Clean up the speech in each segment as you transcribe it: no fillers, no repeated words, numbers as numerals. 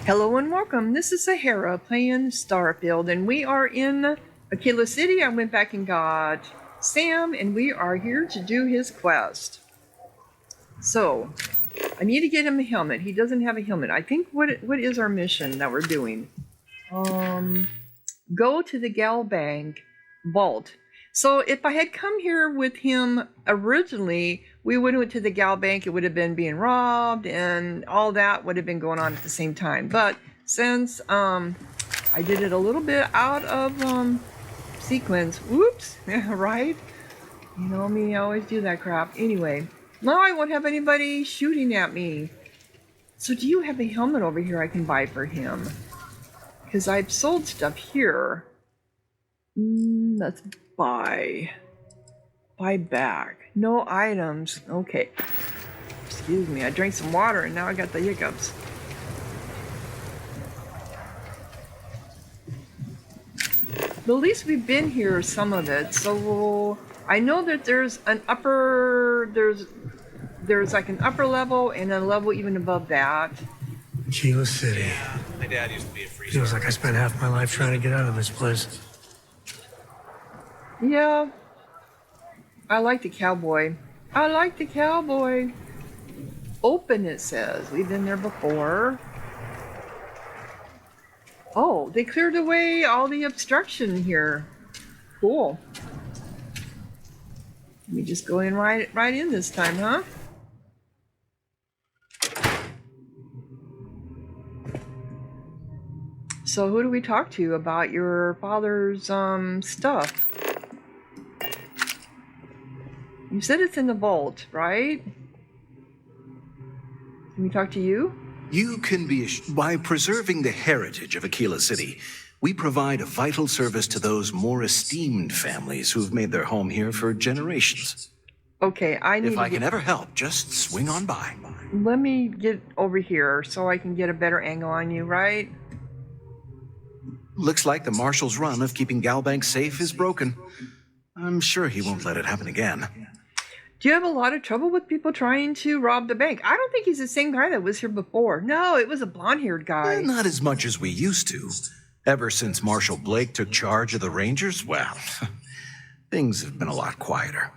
Hello and welcome. This is Sahara playing Starfield, and we are in Aquila City. I went back and got Sam, and we are here to do his quest. So, I need to get him a helmet. He doesn't have a helmet. I think what is our mission that we're doing? Go to the Galbank vault. So if I had come here with him originally, we would have went to the Galbank. It would have been being robbed, and all that would have been going on at the same time. But since I did it a little bit out of sequence, whoops, right? You know me, I always do that crap. Anyway, now I won't have anybody shooting at me. So do you have a helmet over here I can buy for him? Because I've sold stuff here. Let's buy back. No items. Okay. Excuse me. I drank some water and now I got the hiccups. But at least we've been here some of it. So I know that there's an upper, there's like an upper level and a level even above that. Aquila City. Yeah, my dad used to be a freezer. Feels like I spent half my life trying to get out of this place. Yeah. I like the cowboy. I like the cowboy. Open, it says. We've been there before. Oh, they cleared away all the obstruction here. Cool. Let me just go in right in this time, huh? So who do we talk to about your father's stuff? You said it's in the vault, right? Can we talk to you? You can be by preserving the heritage of Aquila City. We provide a vital service to those more esteemed families who've made their home here for generations. Okay, I need If I can ever help, just swing on by. Let me get over here so I can get a better angle on you, right? Looks like the Marshal's run of keeping Galbank safe is broken. I'm sure he won't let it happen again. Do you have a lot of trouble with people trying to rob the bank? I don't think he's the same guy that was here before. No, it was a blonde-haired guy. Not as much as we used to. Ever since Marshal Blake took charge of the Rangers, well, things have been a lot quieter.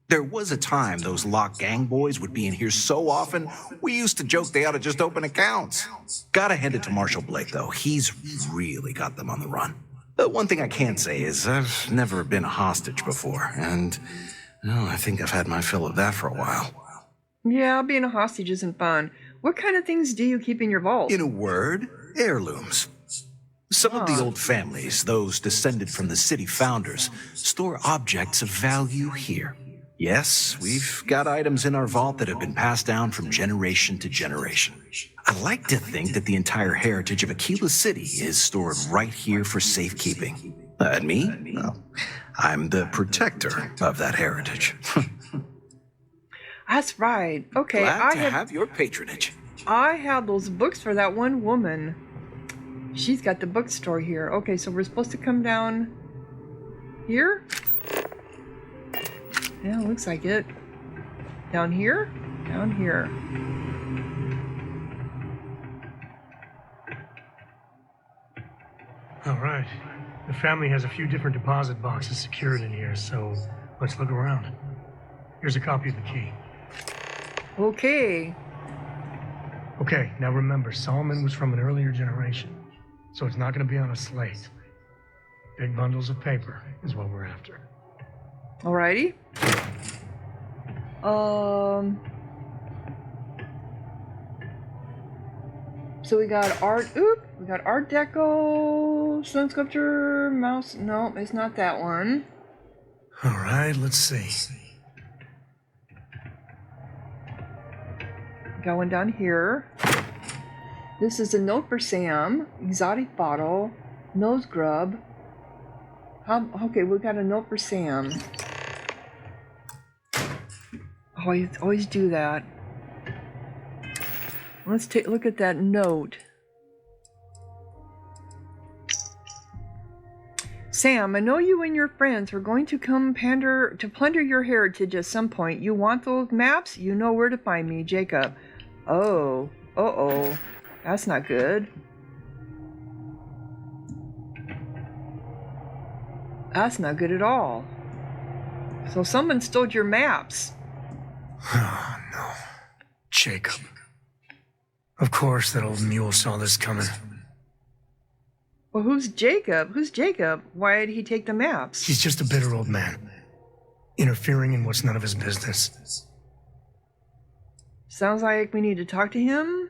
There was a time those lock gang boys would be in here so often, we used to joke they ought to just open accounts. Gotta hand it to Marshal Blake, though. He's really got them on the run. But one thing I can say is I've never been a hostage before, and well, I think I've had my fill of that for a while. Yeah, being a hostage isn't fun. What kind of things do you keep in your vault? In a word, heirlooms. Some of the old families, those descended from the city founders, store objects of value here. Yes, we've got items in our vault that have been passed down from generation to generation. I like to think that the entire heritage of Aquila City is stored right here for safekeeping. And me? Well, I'm the protector of that heritage. That's right. Okay, Glad to have your patronage. I have those books for that one woman. She's got the bookstore here. Okay, so we're supposed to come down here? Yeah, looks like it. Down here? Down here. All right. The family has a few different deposit boxes secured in here, so let's look around. Here's a copy of the key. Okay. Okay, now remember, Solomon was from an earlier generation, so it's not going to be on a slate. Big bundles of paper is what we're after. Alrighty. So we got art. We got Art Deco, stone sculpture, mouse. No, it's not that one. All right, let's see. Got one down here. This is a note for Sam. Exotic bottle, nose grub. Okay, we got a note for Sam. Always do that. Let's take a look at that note. Sam, I know you and your friends are going to come plunder your heritage at some point. You want those maps? You know where to find me, Jacob. Oh, uh-oh. That's not good. That's not good at all. So someone stole your maps. Oh, no. Jacob. Of course that old mule saw this coming. Well, who's Jacob? Who's Jacob? Why did he take the maps? He's just a bitter old man, interfering in what's none of his business. Sounds like we need to talk to him.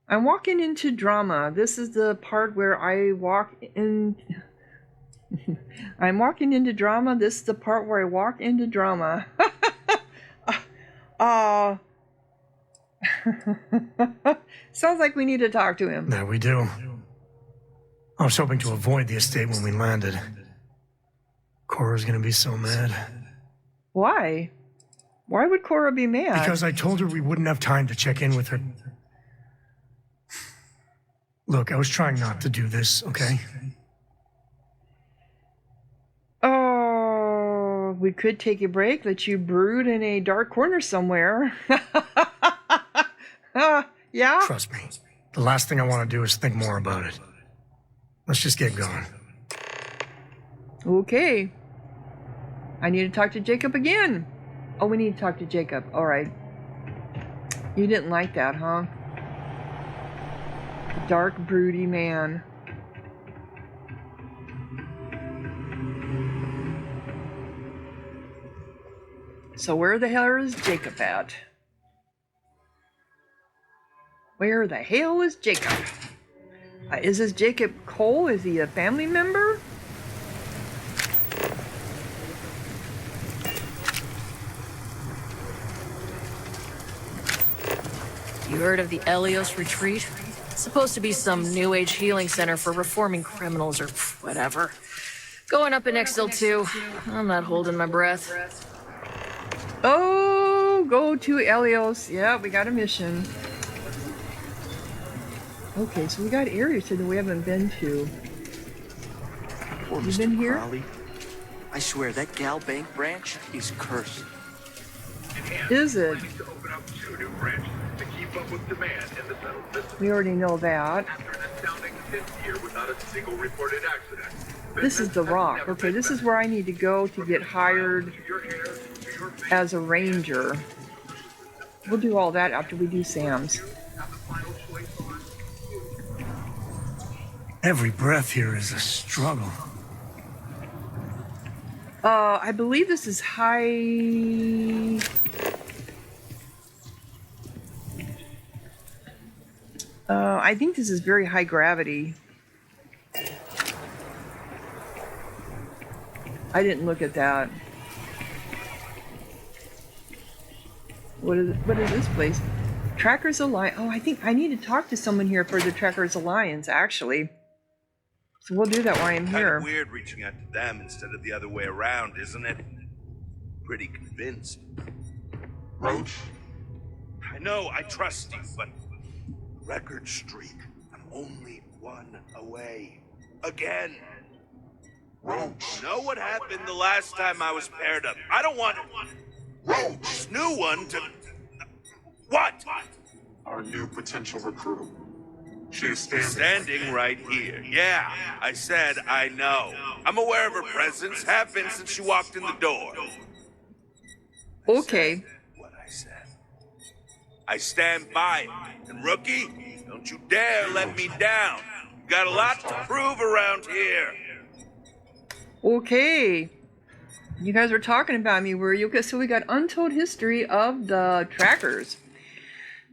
I'm walking into drama. This is the part where I walk in. I'm walking into drama. This is the part where I walk into drama. Sounds like we need to talk to him. There we do. I was hoping to avoid the estate when we landed. Cora's gonna be so mad. Why? Why would Cora be mad? Because I told her we wouldn't have time to check in with her. Look, I was trying not to do this, okay? Oh, we could take a break, let you brood in a dark corner somewhere. Yeah? Trust me. The last thing I want to do is think more about it. Let's just get going. Okay. I need to talk to Jacob again. Oh, we need to talk to Jacob. All right. You didn't like that, huh? The dark, broody man. So where the hell is Jacob at? Where the hell is Jacob? Is this Jacob Coe? Is he a family member? You heard of the Elios Retreat? Supposed to be some new age healing center for reforming criminals or whatever. Going up in Exil 2. I'm not holding my breath. Oh, go to Elios. Yeah, we got a mission. Okay, so we got areas here that we haven't been to. Poor You been here? Crowley. I swear that Gal Bank branch is cursed. Is it? To open up 2 new branches to keep up with demand in the settled business. We already know that. After an astounding 5th year without a single reported accident. This is the rock. Okay, this is where I need to go to get hired Your hair, to your face, as a ranger. We'll do all that after we do Sam's. have the final choice on. Every breath here is a struggle. I believe this is high... I think this is very high gravity. I didn't look at that. What is this place? Trackers Alliance. Oh, I think I need to talk to someone here for the Trackers Alliance, actually. So we'll do that while I'm Kind here. of weird reaching out to them instead of the other way around, isn't it? Pretty convinced. Roach, I know, I trust you, but record streak. I'm only 1 away. Again. Roach, Know what happened the last time I was paired up? I don't want Roach, this new one to... What? our new potential recruit. She is Standing right here. Yeah, I said I know. I'm aware of her presence, have been since she walked in the door. Okay. What I said. I stand by it. And rookie, don't you dare let me down. You got a lot to prove around here. Okay. You guys were talking about me, were you? Okay, so we got Untold History of the Trackers.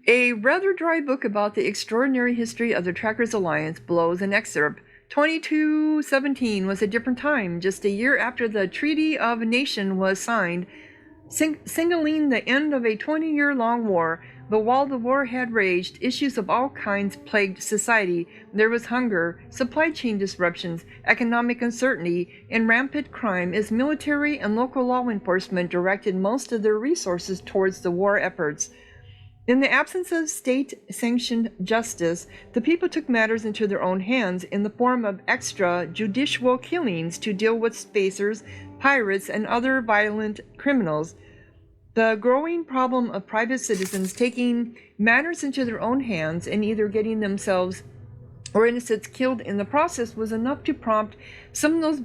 A rather dry book about the extraordinary history of the Trackers Alliance. Below is an excerpt. 2217 was a different time, just a year after the Treaty of Nation was signed, signaling the end of a 20-year-long war. But while the war had raged, issues of all kinds plagued society. There was hunger, supply chain disruptions, economic uncertainty, and rampant crime as military and local law enforcement directed most of their resources towards the war efforts. In the absence of state-sanctioned justice, the people took matters into their own hands in the form of extrajudicial killings to deal with spacers, pirates, and other violent criminals. The growing problem of private citizens taking matters into their own hands and either getting themselves or innocents killed in the process was enough to prompt some of those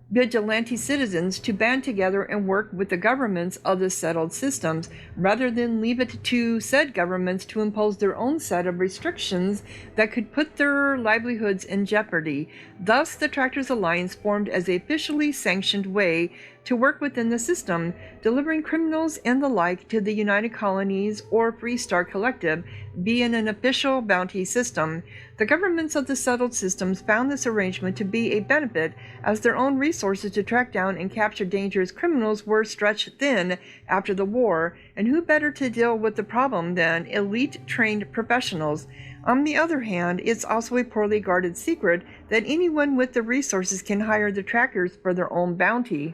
vigilante citizens to band together and work with the governments of the settled systems, rather than leave it to said governments to impose their own set of restrictions that could put their livelihoods in jeopardy. Thus, the Tractors Alliance formed as a officially sanctioned way to work within the system, delivering criminals and the like to the United Colonies or Free Star Collective via an official bounty system. The governments of the settled systems found this arrangement to be a benefit, as their own resources to track down and capture dangerous criminals were stretched thin after the war, and who better to deal with the problem than elite trained professionals? On the other hand, it's also a poorly guarded secret that anyone with the resources can hire the trackers for their own bounty.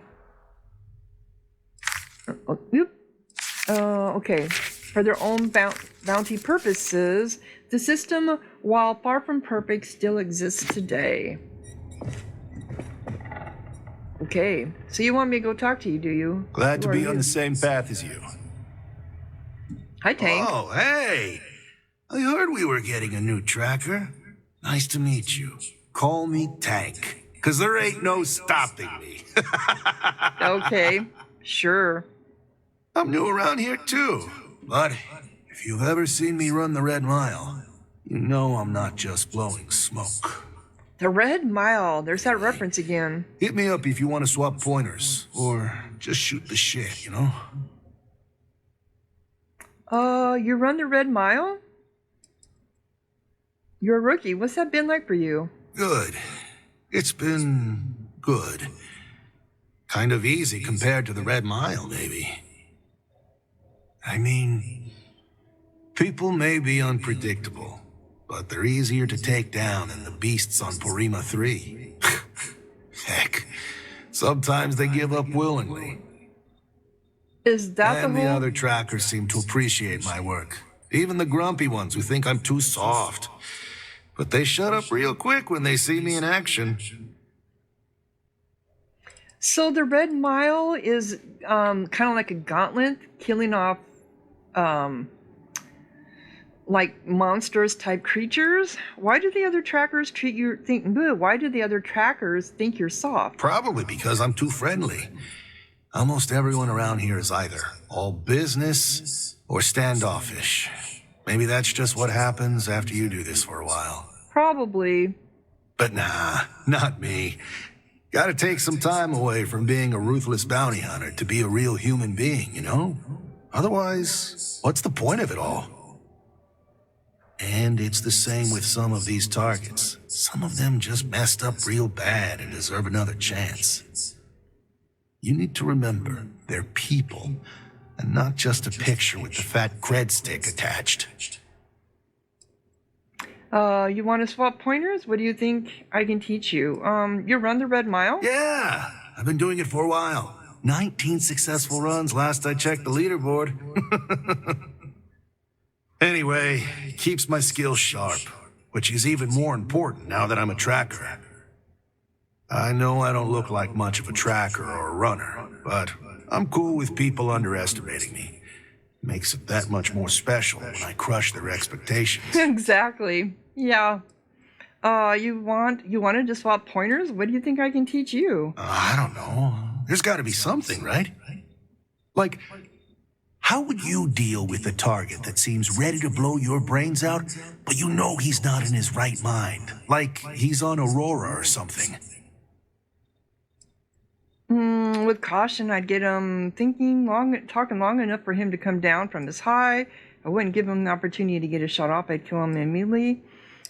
Okay. For their own bounty purposes, the system, while far from perfect, still exists today. Okay, so you want me to go talk to you, do you? Glad to Who be are on you? the same path as you. Hi, Tank. Oh, hey! I heard we were getting a new tracker. Nice to meet you. Call me Tank, 'cause there ain't no stopping me. Okay, sure. I'm new around here too, but if you've ever seen me run the Red Mile, you know I'm not just blowing smoke. The Red Mile, there's that reference again. Hit me up if you want to swap pointers, or just shoot the shit, you know? You run the Red Mile? You're a rookie. What's that been like for you? Good. It's been good. Kind of easy compared to the Red Mile, maybe. I mean, people may be unpredictable, but they're easier to take down than the beasts on Porima 3. Heck, sometimes they give up willingly. Is that And the the whole... other trackers seem to appreciate my work. Even the grumpy ones who think I'm too soft. But they shut up real quick when they see me in action. So the Red Mile is kind of like a gauntlet, killing off like monstrous type creatures. Why do the other trackers why do the other trackers think you're soft? Probably because I'm too friendly. Almost everyone around here is either all business or standoffish. Maybe that's just what happens after you do this for a while. Probably. But nah, not me. Gotta take some time away from being a ruthless bounty hunter to be a real human being, you know? Otherwise, what's the point of it all? And it's the same with some of these targets. Some of them just messed up real bad and deserve another chance. You need to remember, they're people, and not just a picture with the fat cred stick attached. You want to swap pointers? What do you think I can teach you? You run the Red Mile? Yeah, I've been doing it for a while. 19 successful runs last I checked the leaderboard. Anyway, it keeps my skills sharp, which is even more important now that I'm a tracker. I know I don't look like much of a tracker or a runner, but I'm cool with people underestimating me. Makes it that much more special when I crush their expectations. Exactly. Yeah. You wanted to swap pointers? What do you think I can teach you? I don't know. There's got to be something, right? Like, how would you deal with a target that seems ready to blow your brains out, but you know he's not in his right mind? Like he's on Aurora or something. With caution, I'd get him talking long enough for him to come down from his high. I wouldn't give him the opportunity to get a shot off. I'd kill him immediately.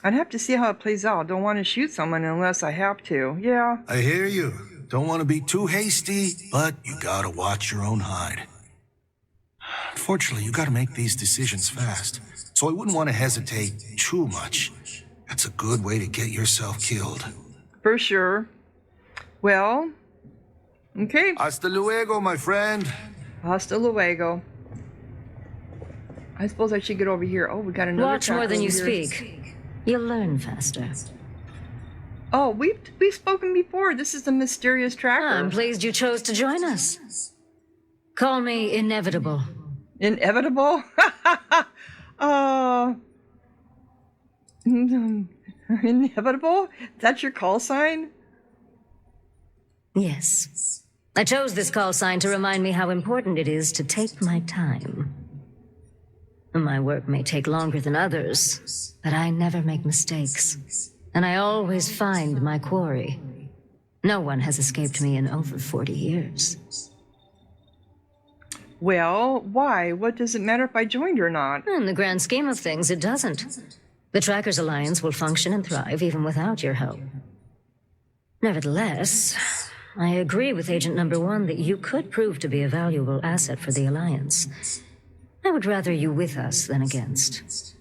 I'd have to see how it plays out. Don't want to shoot someone unless I have to. Yeah. I hear you. Don't want to be too hasty, but you gotta watch your own hide. Unfortunately, you gotta make these decisions fast, so I wouldn't want to hesitate too much. That's a good way to get yourself killed. For sure. Well, okay. Hasta luego, my friend. Hasta luego. I suppose I should get over here. Oh, we got another Watch more tracker than you over here. speak. You'll learn faster. Oh, we've spoken before. This is the mysterious tracker. I'm pleased you chose to join us. Call me Inevitable. Inevitable? Inevitable? That's your call sign? Yes. I chose this call sign to remind me how important it is to take my time. My work may take longer than others, but I never make mistakes. And I always find my quarry. No one has escaped me in over 40 years. Well, why? What does it matter if I joined or not? In the grand scheme of things, it doesn't. The Trackers Alliance will function and thrive even without your help. Nevertheless, I agree with Agent Number 1 that you could prove to be a valuable asset for the Alliance. I would rather you with us than against.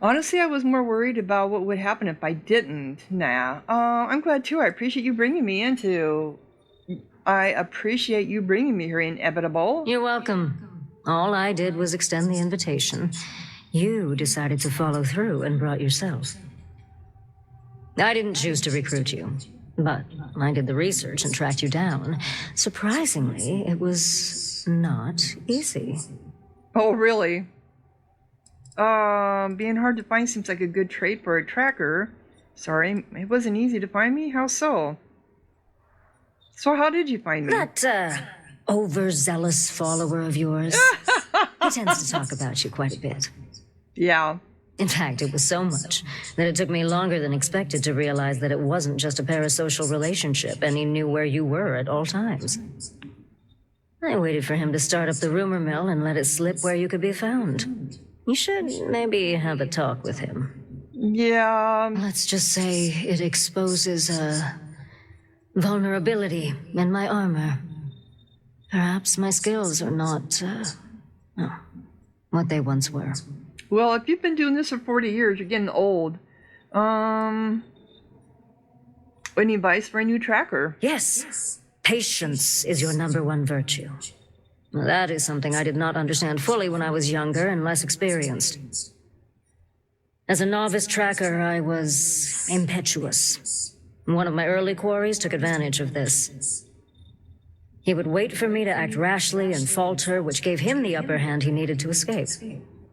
Honestly, I was more worried about what would happen if I didn't. Nah. I'm glad too. I appreciate you bringing me here, Inevitable. You're welcome. All I did was extend the invitation. You decided to follow through and brought yourself. I didn't choose to recruit you, but I did the research and tracked you down. Surprisingly, it was not easy. Oh, really? Being hard to find seems like a good trait for a tracker. Sorry, it wasn't easy to find me? How so? So how did you find me? That, overzealous follower of yours. He tends to talk about you quite a bit. Yeah. In fact, it was so much that it took me longer than expected to realize that it wasn't just a parasocial relationship and he knew where you were at all times. I waited for him to start up the rumor mill and let it slip where you could be found. You should maybe have a talk with him. Yeah. Let's just say it exposes a vulnerability in my armor. Perhaps my skills are not, what they once were. Well, if you've been doing this for 40 years, you're getting old. Any advice for a new tracker? Yes. Patience is your number one virtue. That is something I did not understand fully when I was younger and less experienced. As a novice tracker, I was impetuous. One of my early quarries took advantage of this. He would wait for me to act rashly and falter, which gave him the upper hand he needed to escape.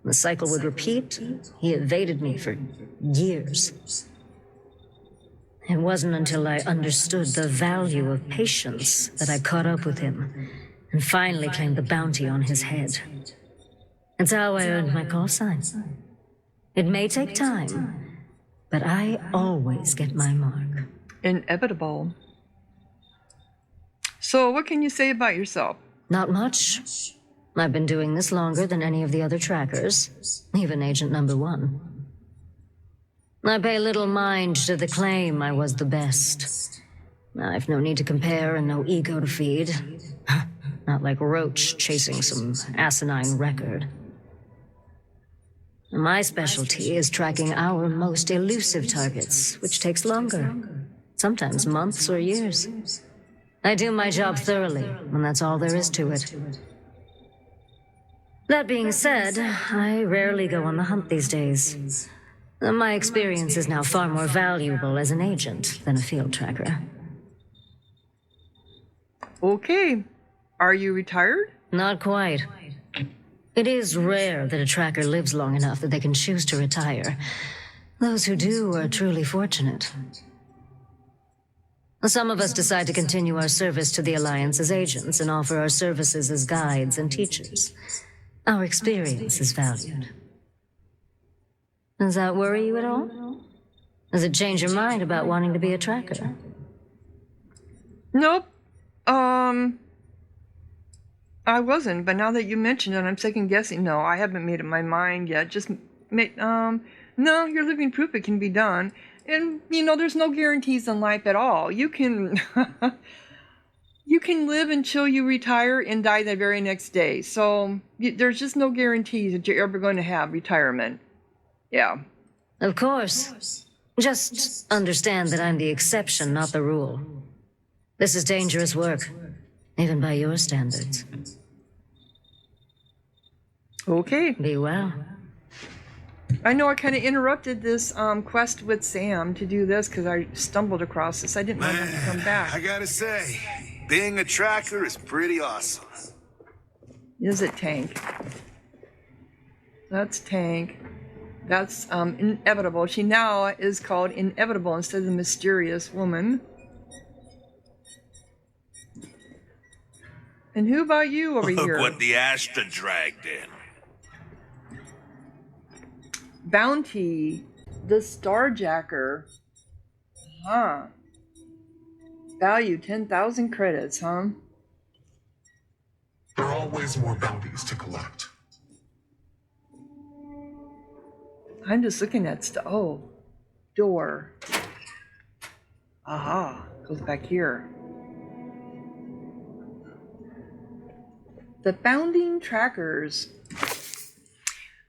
The cycle would repeat. He evaded me for years. It wasn't until I understood the value of patience that I caught up with him and finally claimed the bounty on his head. It's how I earned my call sign. It may take time, but I always get my mark. Inevitable. So what can you say about yourself? Not much. I've been doing this longer than any of the other trackers, even Agent Number 1. I pay little mind to the claim I was the best. I've no need to compare and no ego to feed. Not like Roach chasing some asinine record. My specialty is tracking our most elusive targets, which takes longer, sometimes months or years. I do my job thoroughly, and that's all there is to it. That being said, I rarely go on the hunt these days. My experience is now far more valuable as an agent than a field tracker. Okay. Are you retired? Not quite. It is rare that a tracker lives long enough that they can choose to retire. Those who do are truly fortunate. Some of us decide to continue our service to the Alliance as agents and offer our services as guides and teachers. Our experience is valued. Does that worry you at all? Does it change your mind about wanting to be a tracker? Nope. I wasn't, but now that you mention it, I'm second guessing. No, I haven't made up my mind yet. No, you're living proof it can be done. And, there's no guarantees in life at all. You can, you can live until you retire and die the very next day. So there's just no guarantees that you're ever going to have retirement. Yeah. Of course. Just understand that I'm the exception, not the rule. This is dangerous work, even by your standards. Okay. Be well. I know I kind of interrupted this quest with Sam to do this because I stumbled across this. I didn't know when to come back. I gotta say, being a tracker is pretty awesome. Is it, Tank? That's Tank. That's Inevitable. She now is called Inevitable instead of the Mysterious Woman. And who about you over Look here? what the Astra dragged in. Bounty. The Starjacker. Huh. Value 10,000 credits, huh? There are always more bounties to collect. I'm just looking at stuff. Oh. Door. Aha. Goes back here. The Founding Trackers.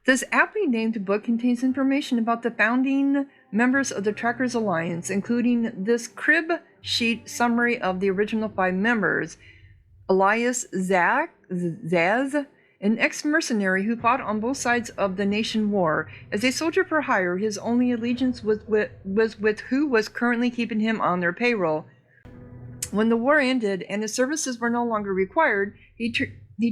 This aptly named book contains information about the founding members of the Trackers Alliance, including this crib sheet summary of the original 5 members. Elias Zaz, an ex-mercenary who fought on both sides of the nation war. As a soldier for hire, his only allegiance was with who was currently keeping him on their payroll. When the war ended and his services were no longer required, he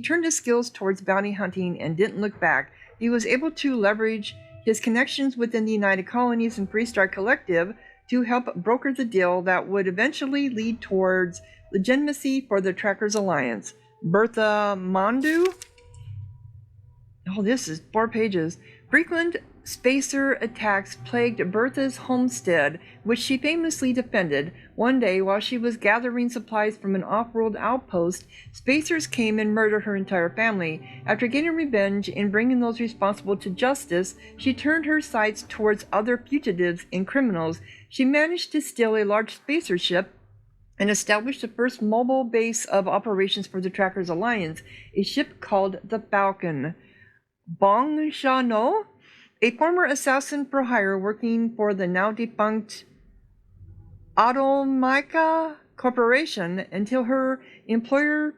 turned his skills towards bounty hunting and didn't look back. He was able to leverage his connections within the United Colonies and Freestar Collective to help broker the deal that would eventually lead towards legitimacy for the Trackers Alliance. Bertha Mondu? Oh, this is 4 pages. Frequent spacer attacks plagued Bertha's homestead, which she famously defended. One day, while she was gathering supplies from an off-world outpost, spacers came and murdered her entire family. After getting revenge and bringing those responsible to justice, she turned her sights towards other fugitives and criminals. She managed to steal a large spacer ship and established the first mobile base of operations for the Trackers Alliance, a ship called the Falcon. Bong Sha-no, a former assassin for hire working for the now-defunct Automika Corporation until her employer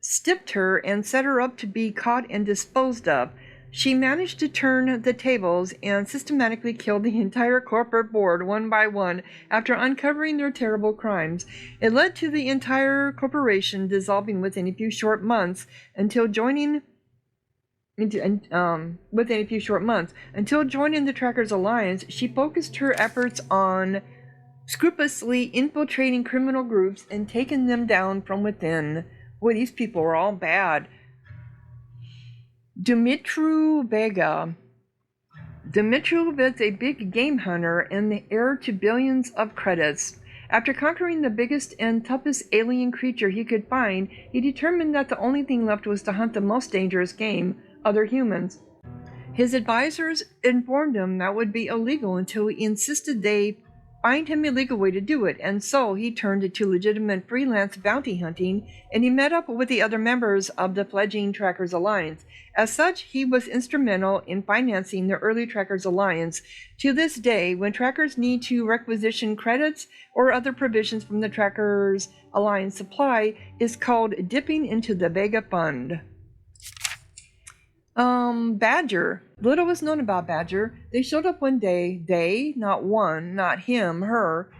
stiffed her and set her up to be caught and disposed of. She managed to turn the tables and systematically killed the entire corporate board one by one after uncovering their terrible crimes. It led to the entire corporation dissolving within a few short months until joining the Trackers Alliance. She focused her efforts on scrupulously infiltrating criminal groups and taking them down from within. Boy, these people are all bad. Dumitru Vega. Dumitru is a big game hunter and the heir to billions of credits. After conquering the biggest and toughest alien creature he could find, he determined that the only thing left was to hunt the most dangerous game, other humans. His advisors informed him that would be illegal until he insisted they find him a legal way to do it, and so he turned to legitimate freelance bounty hunting, and he met up with the other members of the fledgling Trackers Alliance. As such, he was instrumental in financing the early Trackers Alliance. To this day, when trackers need to requisition credits or other provisions from the Trackers Alliance supply, is called dipping into the Vega Fund. Badger. Little was known about Badger. They showed up one day. They, not one, not him, her.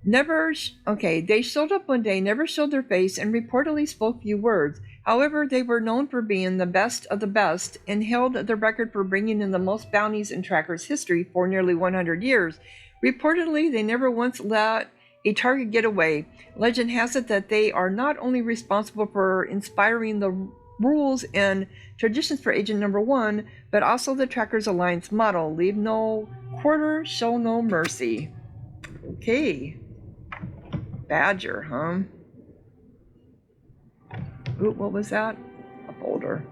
They showed up one day, never showed their face, and reportedly spoke few words. However, they were known for being the best of the best and held the record for bringing in the most bounties in Trackers history for nearly 100 years. Reportedly, they never once let a target get away. Legend has it that they are not only responsible for inspiring the rules and traditions for Agent Number 1, but also the Trackers Alliance motto, leave no quarter, show no mercy. Okay. Badger, huh? Ooh, what was that? A boulder.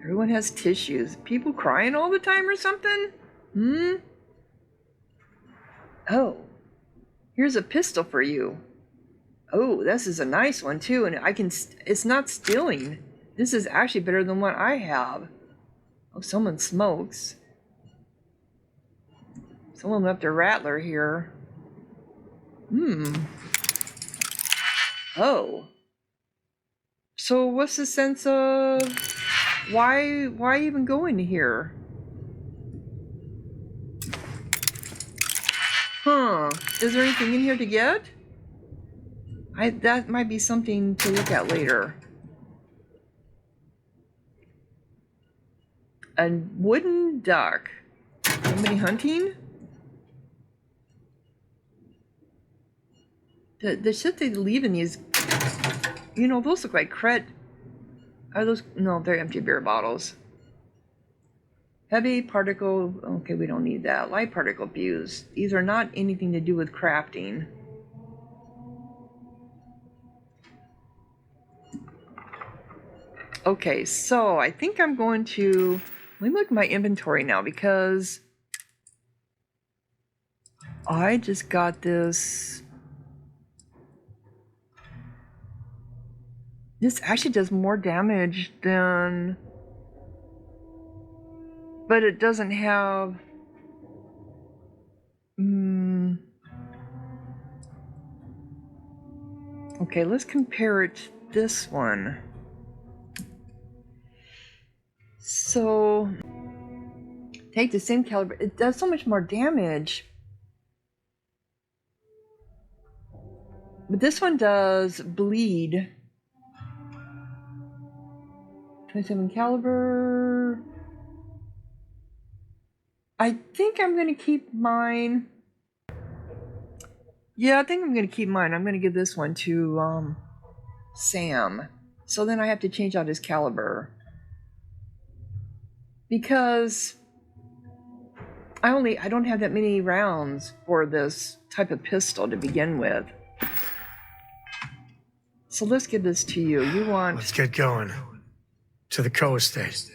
Everyone has tissues. People crying all the time or something? Oh. Here's a pistol for you. Oh, this is a nice one too, and it's not stealing. This is actually better than what I have. Oh, someone smokes. Someone left a rattler here. Oh. So what's the sense of why even go into here? Is there anything in here to get? That might be something to look at later. A wooden duck. Somebody hunting? The shit they leave in these, you know, those look like cred. Are those? No, they're empty beer bottles. Heavy particle, okay, we don't need that. Light particle fuse. These are not anything to do with crafting. Okay, so I think I'm going to, let me look at my inventory now because I just got this. This actually does more damage than, but it doesn't have, okay, let's compare it to this one. So, take the same caliber, it does so much more damage. But this one does bleed. 27 caliber. I think I'm going to keep mine. Yeah, I think I'm going to keep mine. I'm going to give this one to Sam. So then I have to change out his caliber. Because I don't have that many rounds for this type of pistol to begin with. So let's give this to you. You want... Let's get going. To the Coe estate.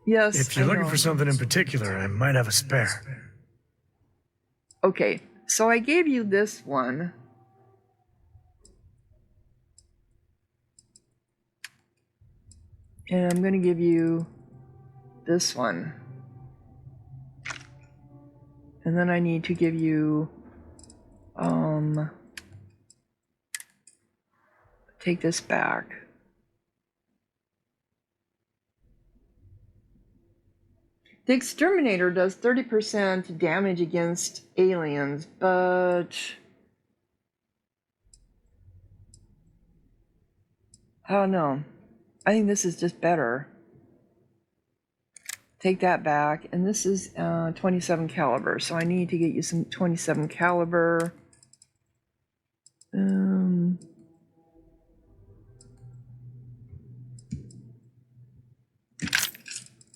Yes, if you're looking for something in particular, I might have a spare. Okay, so I gave you this one. And I'm going to give you this one. And then I need to give you, take this back. The exterminator does 30% damage against aliens, but I don't know. I think this is just better. Take that back, and this is 27 caliber, so I need to get you some 27 caliber.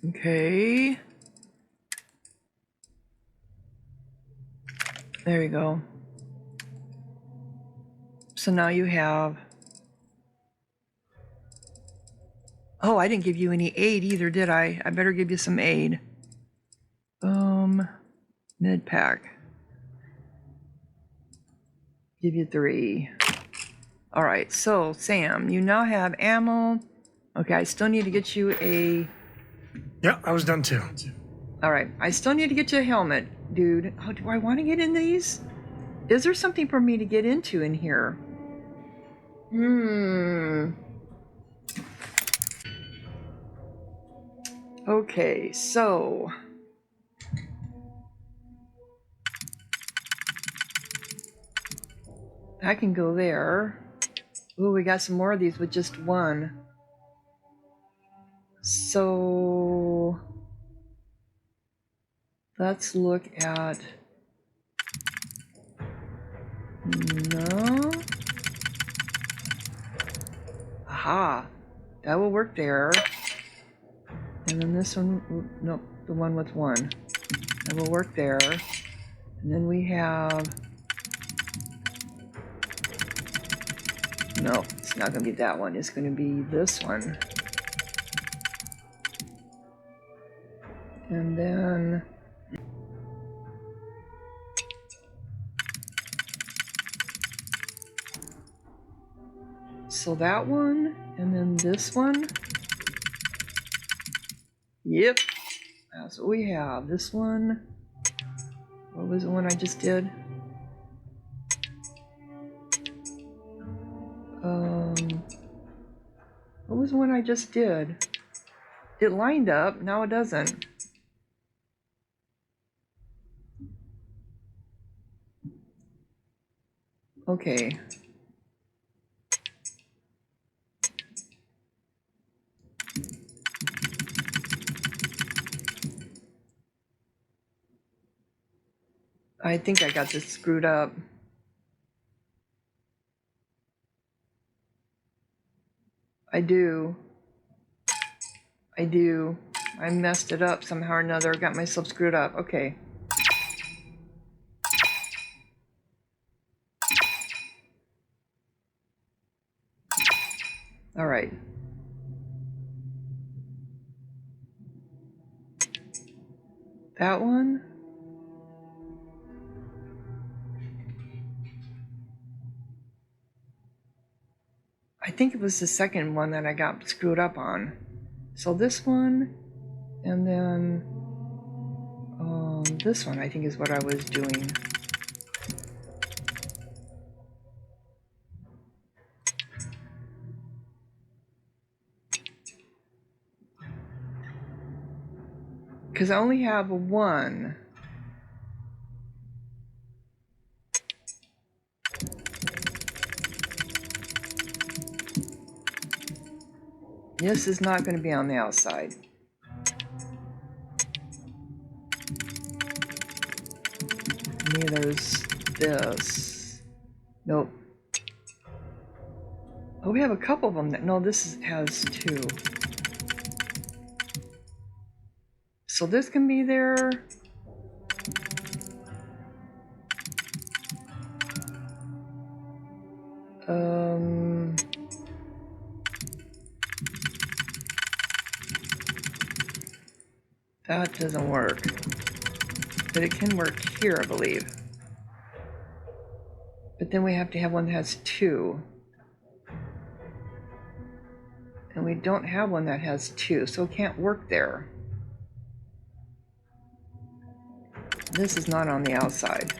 Okay. There you go. So now you have... Oh, I didn't give you any aid either, did I? I better give you some aid. Med pack. Give you 3. All right, so Sam, you now have ammo. Okay, I still need to get you a... Yeah, I was done too. All right, I still need to get you a helmet, dude. Oh, do I want to get in these? Is there something for me to get into in here? Okay, so... I can go there. Ooh, we got some more of these with just one. So... let's look at... No? Aha! That will work there. And then this one... nope, the one with one. That will work there. And then we have... no, it's not going to be that one. It's going to be this one. And then... so that one, and then this one. Yep, that's what we have. This one. What was the one I just did? What was the one I just did? It lined up, now it doesn't. Okay. I think I got this screwed up. I do. I messed it up somehow or another. Got myself screwed up. Okay. All right. That one. I think it was the second one that I got screwed up on. So this one, and then this one I think is what I was doing. Because I only have one. This is not going to be on the outside. Neither is this. Nope. Oh, we have a couple of them that, no, this has two. So this can be there. That doesn't work. But it can work here, I believe. But then we have to have one that has two. And we don't have one that has two, so it can't work there. This is not on the outside.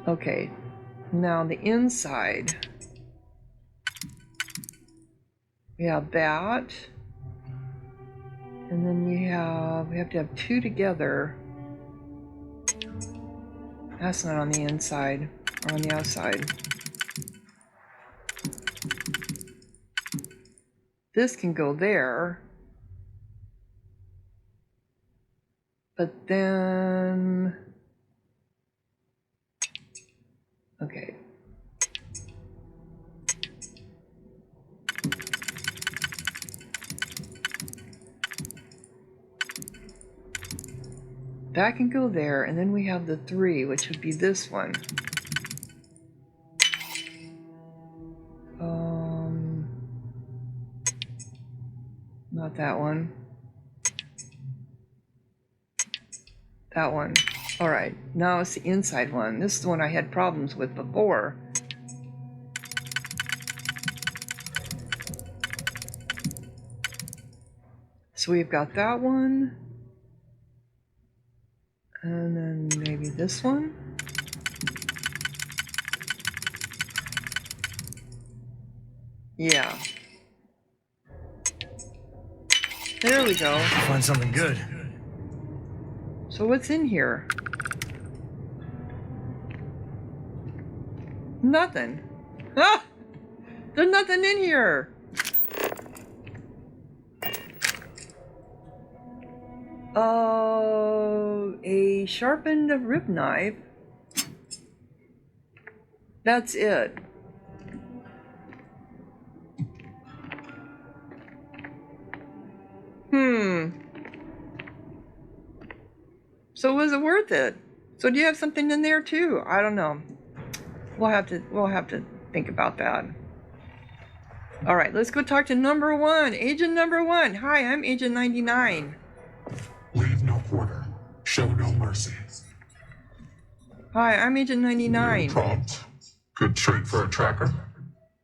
Okay, now the inside. We have that. And then we have to have two together. That's not on the inside or on the outside. This can go there. But then, okay. That can go there, and then we have the three, which would be this one. Not that one. That one. All right, now it's the inside one. This is the one I had problems with before. So we've got that one. And then maybe this one. Yeah. There we go. Find something good. So what's in here? Nothing. Ah! There's nothing in here. A sharpened rib knife. That's it. So was it worth it? So do you have something in there too? I don't know. We'll have to think about that. All right, let's go talk to number one, Agent Number One. Hi, I'm Agent 99. Leave no quarter. Show no mercy. Hi, I'm Agent 99. Prompt. Good trait for a tracker.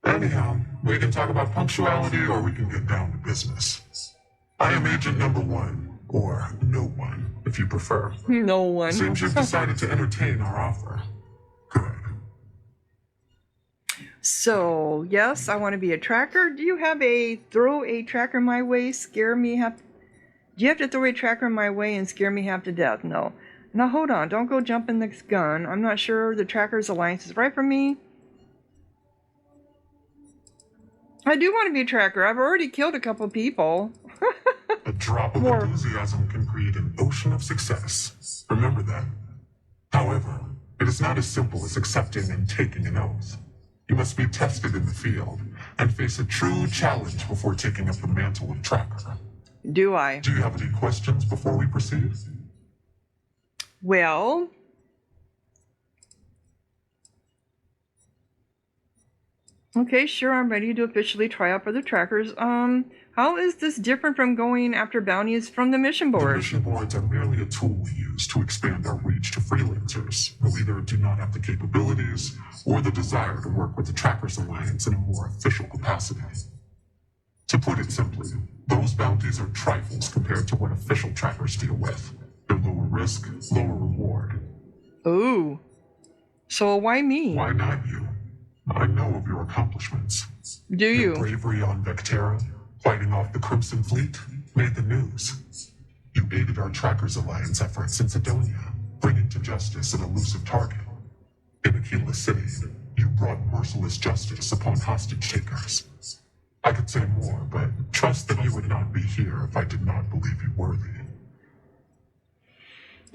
Anyhow, we can talk about punctuality or we can get down to business. I am Agent Number One, or No One, if you prefer. No one. Seems you've decided to entertain our offer. Good. So, yes, I want to be a tracker. Do you have a throw a tracker my way, scare me half? Do you have to throw a tracker my way and scare me half to death? No. Now hold on, don't go jumping this gun. I'm not sure the Trackers Alliance is right for me. I do want to be a tracker. I've already killed a couple people. A drop of enthusiasm can create an ocean of success. Remember that. However, it is not as simple as accepting and taking an oath. You must be tested in the field and face a true challenge before taking up the mantle of tracker. Do I? Do you have any questions before we proceed? Well, okay, sure, I'm ready to officially try out for the trackers. How is this different from going after bounties from the mission The board? mission boards are merely a tool we use to expand our reach to freelancers who either do not have the capabilities or the desire to work with the Trackers Alliance in a more official capacity. To put it simply, those bounties are trifles compared to what official trackers deal with. They're lower risk, lower reward. Ooh. So why me? Why not you? I know of your accomplishments. Do Your you? bravery on Vectera, fighting off the Crimson Fleet, made the news. You aided our Trackers Alliance efforts in Sidonia, bringing to justice an elusive target. In Aquila City, you brought merciless justice upon hostage takers. I could say more, but trust that you would not be here if I did not believe you worthy.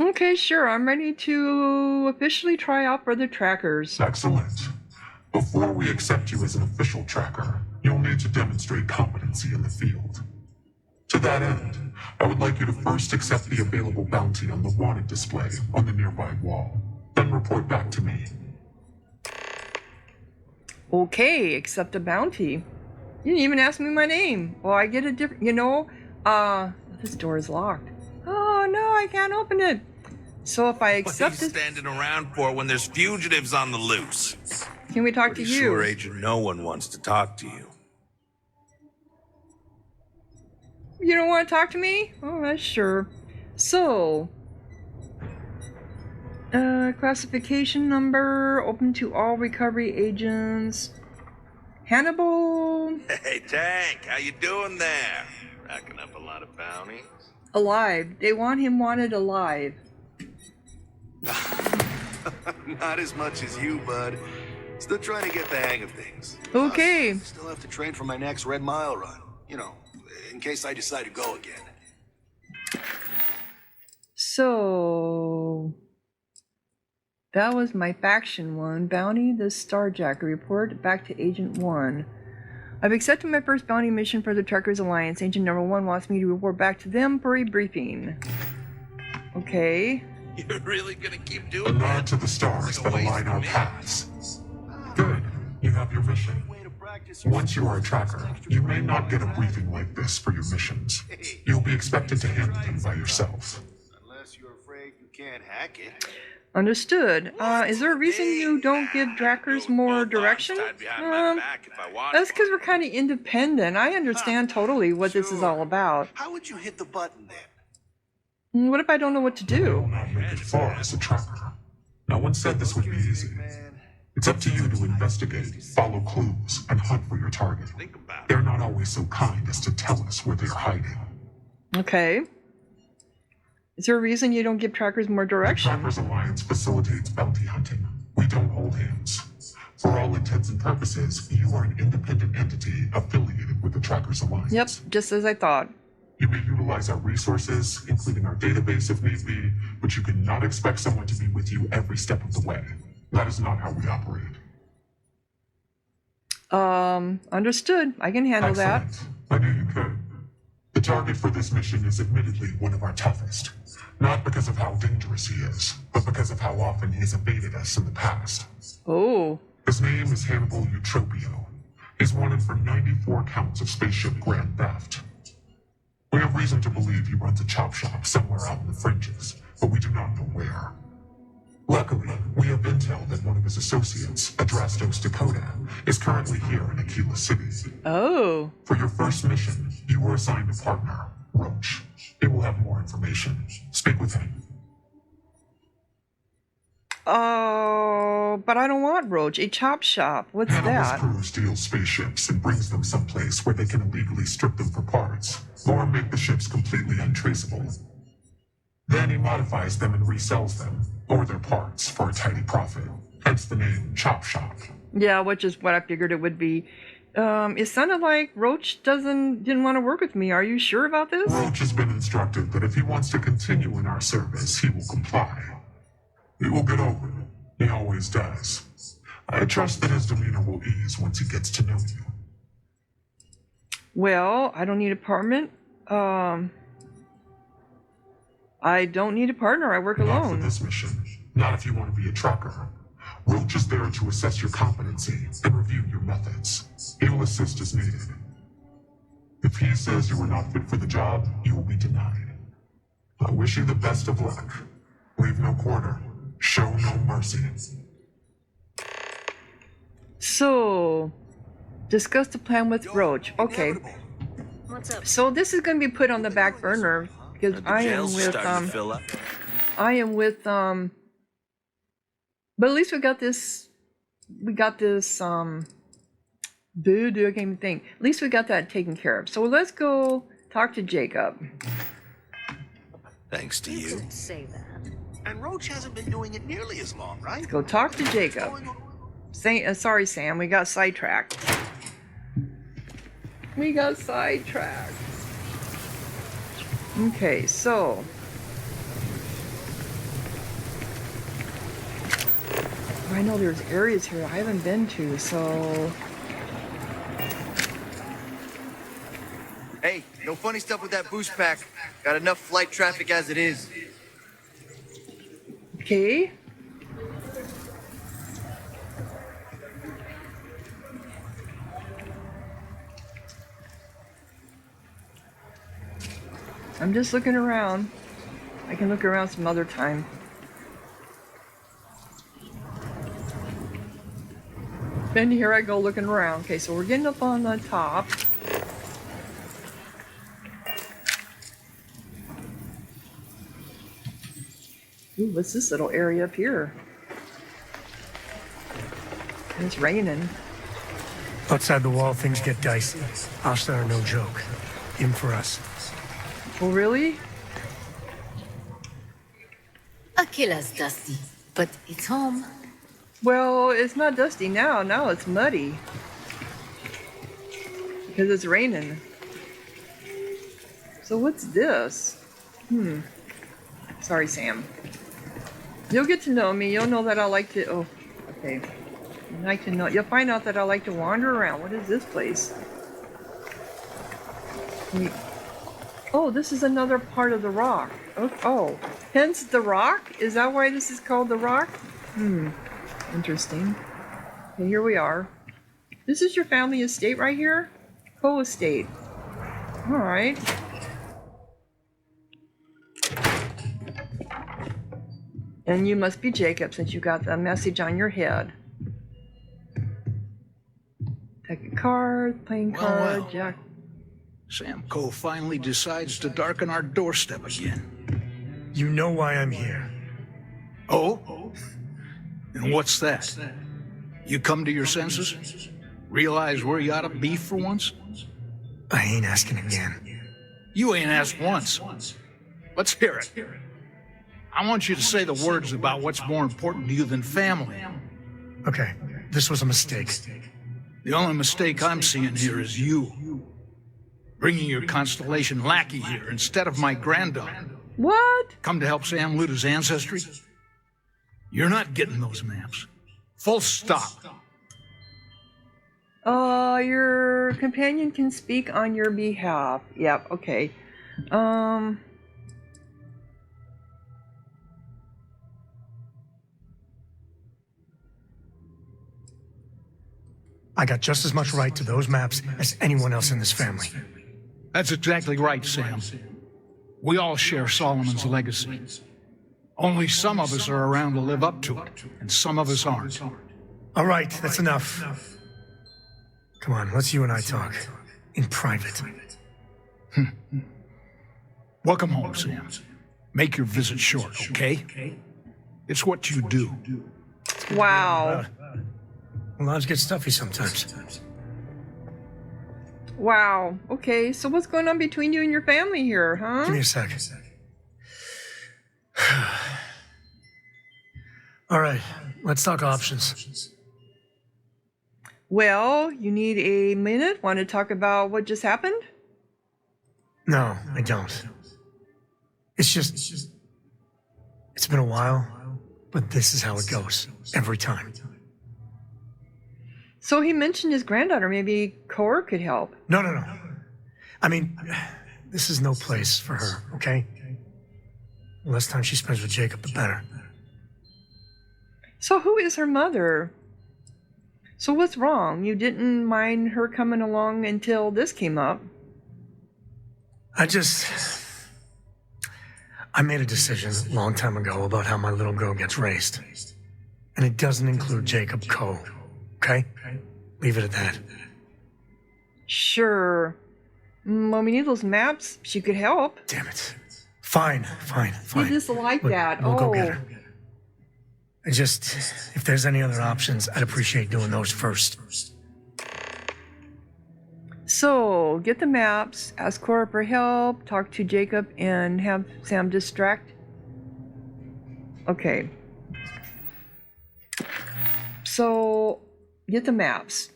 Okay, sure, I'm ready to officially try out for the trackers. Excellent. Before we accept you as an official tracker, you'll need to demonstrate competency in the field. To that end, I would like you to first accept the available bounty on the wanted display on the nearby wall, then report back to me. Okay, accept a bounty. You didn't even ask me my name. Well, I get a different, this door is locked. Oh no, I can't open it. So if I What are accept you this, standing around for when there's fugitives on the loose? can we talk to Pretty you? sure, Agent, no one wants to talk to you. You don't want to talk to me? Oh, that's sure. So, classification number, open to all recovery agents. Hannibal, Hey, Tank, how you doing there? Racking up a lot of bounties? alive. They want him wanted alive. Not as much as you, bud. Still trying to get the hang of things. Okay. Plus, still have to train for my next Red Mile run. You know, in case I decide to go again. So, that was my faction one. Bounty, the Starjacker. Report back to Agent 1. I've accepted my first bounty mission for the Trackers Alliance. Agent number 1 wants me to report back to them for a briefing. Okay. You're really gonna keep A doing nod that? to the stars that align our paths. Good. You have your mission. Once you are a tracker, you may not get a briefing like this for your missions. You'll be expected to handle them by yourself. Unless you're afraid you can't hack it. Understood. Is there a reason you don't give trackers more direction? That's because we're kind of independent. I understand totally what this is all about. How would you hit the button then? What if I don't know what to You will do? not make it far as a tracker. No one said this would be easy. It's up to you to investigate, follow clues, and hunt for your target. Think about it. They're not always so kind as to tell us where they're hiding. Okay. Is there a reason you don't give trackers more The direction? Trackers Alliance facilitates bounty hunting. We don't hold hands. For all intents and purposes, you are an independent entity affiliated with the Trackers Alliance. Yep, just as I thought. You may utilize our resources, including our database if need be, but you cannot expect someone to be with you every step of the way. That is not how we operate. Understood. I can handle that. Excellent. I knew you could. The target for this mission is admittedly one of our toughest. Not because of how dangerous he is, but because of how often he has evaded us in the past. Oh. His name is Hannibal Eutropio. He's wanted for 94 counts of spaceship grand theft. We have reason to believe he runs a chop shop somewhere out in the fringes, but we do not know where. Luckily, we have intel that one of his associates, Adrastos Dakota, is currently here in Aquila City. Oh. For your first mission, you were assigned a partner, Roach. He will have more information. Speak with him. Oh, but I don't want Roach. A chop shop. What's Hannibal's that? crew steals spaceships and brings them someplace where they can illegally strip them for parts, or make the ships completely untraceable. Then he modifies them and resells them, or their parts, for a tidy profit. Hence the name Chop Shop. Yeah, which is what I figured it would be. It sounded like Roach didn't want to work with me. Are you sure about this? Roach has been instructed that if he wants to continue in our service, he will comply. He will get over it. He always does. I trust that his demeanor will ease once he gets to know you. Well, I don't need a apartment. I don't need a partner. I work Not alone. for this mission. Not if you want to be a tracker. Roach is there to assess your competency and review your methods. He will assist as needed. If he says you are not fit for the job, you will be denied. I wish you the best of luck. Leave no quarter. Show no mercy. So, discuss the plan with Roach. Okay. What's up? So this is going to be put on the back burner because I am with but at least we got this voodoo, I can't even think. At least we got that taken care of. So let's go talk to Jacob. Thanks to you. Didn't say that. And Roach hasn't been doing it nearly as long, right? Let's go talk to Jacob. Sorry, Sam, we got sidetracked. We got sidetracked. Okay, so I know there's areas here I haven't been to, so Hey, no funny stuff with that boost pack. Got enough flight traffic as it is. okay. I'm just looking around. I can look around some other time. Then here I go looking around. Okay, so we're getting up on the top. Ooh, what's this little area up here? And it's raining. Outside the wall, things get dicey. Hostile are no joke. Even for us. Oh, really? Akila's dusty, but it's home. Well, it's not dusty now. Now it's muddy. Because it's raining. So what's this? Sorry, Sam. You'll get to know me. You'll know that I like to... Oh, okay. I like to know... You'll find out that I like to wander around. What is this place? Oh, this is another part of the rock. Oh, hence the rock? Is that why this is called the rock? Interesting. Okay, here we are. This is your family estate right here? Coe estate. Alright. And you must be Jacob since you got the message on your head. Take a card, playing card, Jack. Sam Coe finally decides to darken our doorstep again. You know why I'm here. Oh? And what's that? You come to your senses? Realize where you ought to be for once? I ain't asking again. You ain't asked once. Let's hear it. I want you to say the words about what's more important to you than family. Okay, this was a mistake. The only mistake I'm seeing here is you. Bringing your Constellation lackey here instead of my granddaughter. What? Come to help Sam loot his ancestry? You're not getting those maps. Full stop. Your companion can speak on your behalf. Yep, okay. I got just as much right to those maps as anyone else in this family. That's exactly right, Sam. We all share Solomon's legacy. Only some of us are around to live up to it, and some of us aren't. All right, that's enough. Come on, let's you and I talk. In private. Welcome home, Sam. Make your visit short, okay? It's what you do. Wow. Lives get stuffy sometimes. Wow. Okay, so what's going on between you and your family here, huh? Give me a sec. All right, let's talk options. Well, you need a minute? Want to talk about what just happened? No, I don't. It's been a while, but this is how it goes every time. So he mentioned his granddaughter. Maybe Coe could help. No. I mean, this is no place for her, okay? The less time she spends with Jacob, the better. So who is her mother? So what's wrong? You didn't mind her coming along until this came up. I made a decision a long time ago about how my little girl gets raised. And it doesn't include Jacob Coe, okay? Leave it at that. Sure. Well, we need those maps. She could help. Damn it. Fine. You just like that. We'll go get her. If there's any other options, I'd appreciate doing those first. So, get the maps, ask Cora for help, talk to Jacob, and have Sam distract. Okay. So, get the maps.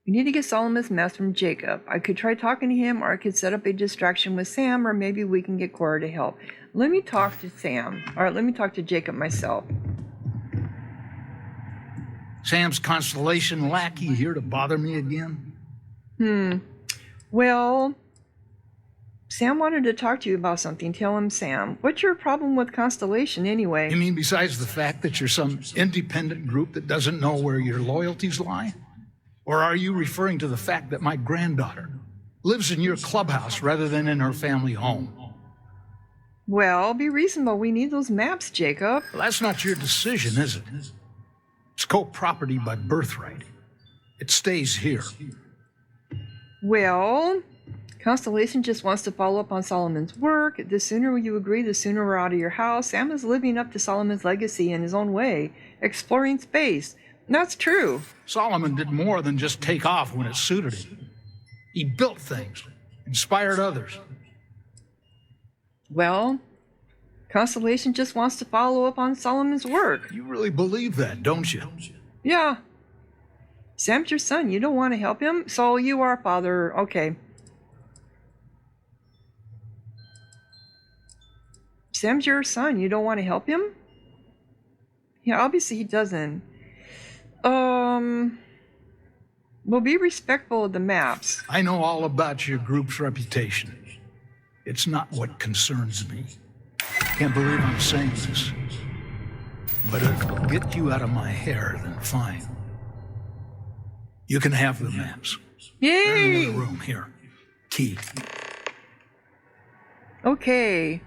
We need to get Solomon's maps from Jacob. I could try talking to him, or I could set up a distraction with Sam, or maybe we can get Cora to help. Let me talk to Sam. All right, let me talk to Jacob myself. Sam's constellation lackey here to bother me again? Well, Sam wanted to talk to you about something. Tell him, Sam. What's your problem with Constellation, anyway? You mean besides the fact that you're some independent group that doesn't know where your loyalties lie? Or are you referring to the fact that my granddaughter lives in your clubhouse rather than in her family home? Well, be reasonable. We need those maps, Jacob. Well, that's not your decision, is it? It's co-property by birthright. It stays here. Well, Constellation just wants to follow up on Solomon's work. The sooner you agree, the sooner we're out of your house. Sam is living up to Solomon's legacy in his own way, exploring space. That's true. Solomon did more than just take off when it suited him. He built things, inspired others. Well, Constellation just wants to follow up on Solomon's work. You really believe that, don't you? Yeah. Sam's your son. You don't want to help him? So you are father. Okay. Sam's your son. You don't want to help him? Yeah, obviously he doesn't. Well, be respectful of the maps. I know all about your group's reputation. It's not what concerns me. Can't believe I'm saying this. But if it'll get you out of my hair, then fine. You can have the maps. Yay! They're in the room here. Key. Okay.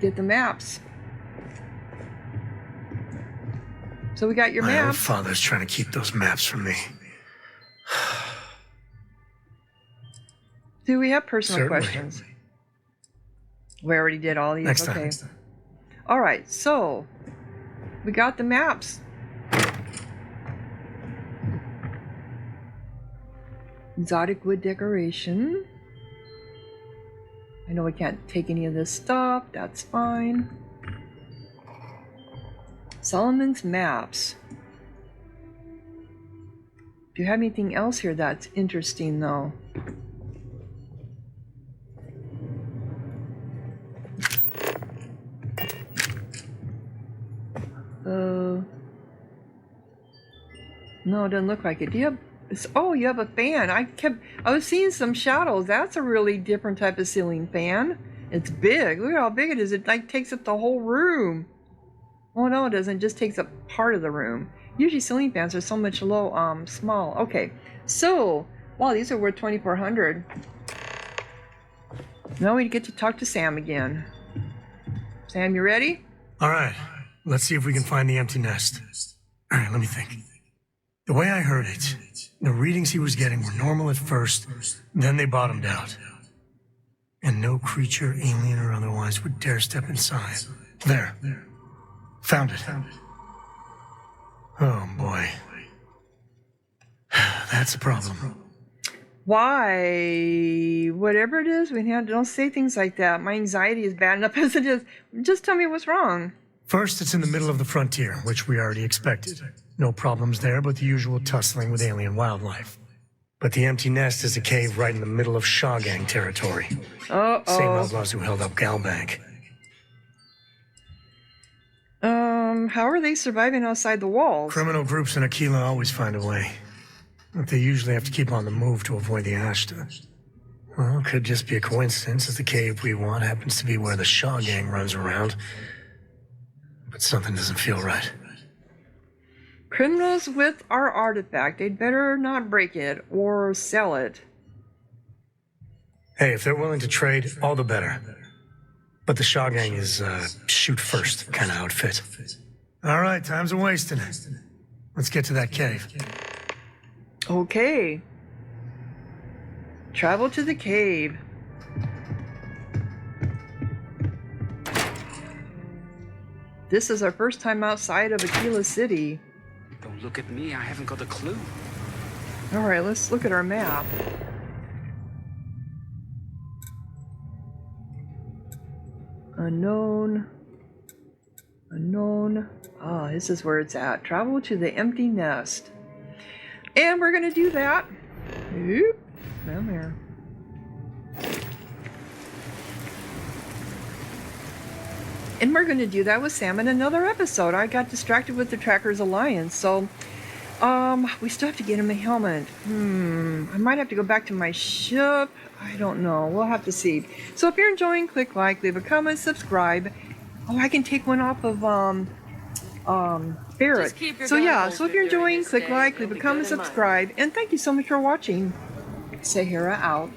Get the maps. So we got your My old maps. father's trying to keep those maps from me. Do we have personal Certainly. questions? We already did all these. Next okay. time. All right. So we got the maps. Exotic wood decoration. I know I can't take any of this stuff. That's fine. Solomon's maps. Do you have anything else here that's interesting, though? No, it doesn't look like it. Do you have... Oh, you have a fan. I was seeing some shadows. That's a really different type of ceiling fan. It's big. Look at how big it is. It like takes up the whole room. Oh no, it doesn't. It just takes up part of the room. Usually ceiling fans are so much small. Okay. So, wow, these are worth 2,400. Now we get to talk to Sam again. Sam, you ready? All right, let's see if we can find the empty nest. All right, let me think. The way I heard it, the readings he was getting were normal at first, then they bottomed out. And no creature, alien or otherwise, would dare step inside. There. Found it. Oh boy. That's a problem. Why? Whatever it is, don't say things like that. My anxiety is bad enough as it is. Just tell me what's wrong. First, it's in the middle of the frontier, which we already expected. No problems there, but the usual tussling with alien wildlife. But the empty nest is a cave right in the middle of Shaw Gang territory. Uh-oh. Same outlaws who held up Galbank. How are they surviving outside the walls? Criminal groups in Aquila always find a way. But they usually have to keep on the move to avoid the Ashta. Well, it could just be a coincidence that the cave we want happens to be where the Shaw Gang runs around. But something doesn't feel right. Criminals with our artifact. They'd better not break it or sell it. Hey, if they're willing to trade, all the better. But the Shaw Gang is, shoot first kind of outfit. All right, time's a-wasting. Let's get to that cave. Okay. Travel to the cave. This is our first time outside of Aquila City. Don't look at me, I haven't got a clue. Alright, let's look at our map. Unknown. Unknown. Ah, this is where it's at. Travel to the empty nest. And we're gonna do that. Oop. Down there. And we're gonna do that with Sam in another episode. I got distracted with the Trackers Alliance, so we still have to get him a helmet. I might have to go back to my ship. I don't know. We'll have to see. So if you're enjoying, click like, leave a comment, subscribe. Oh, I can take one off of Barrett. So yeah, so if you're enjoying, click like, leave a comment, subscribe, and thank you so much for watching. Sahara out.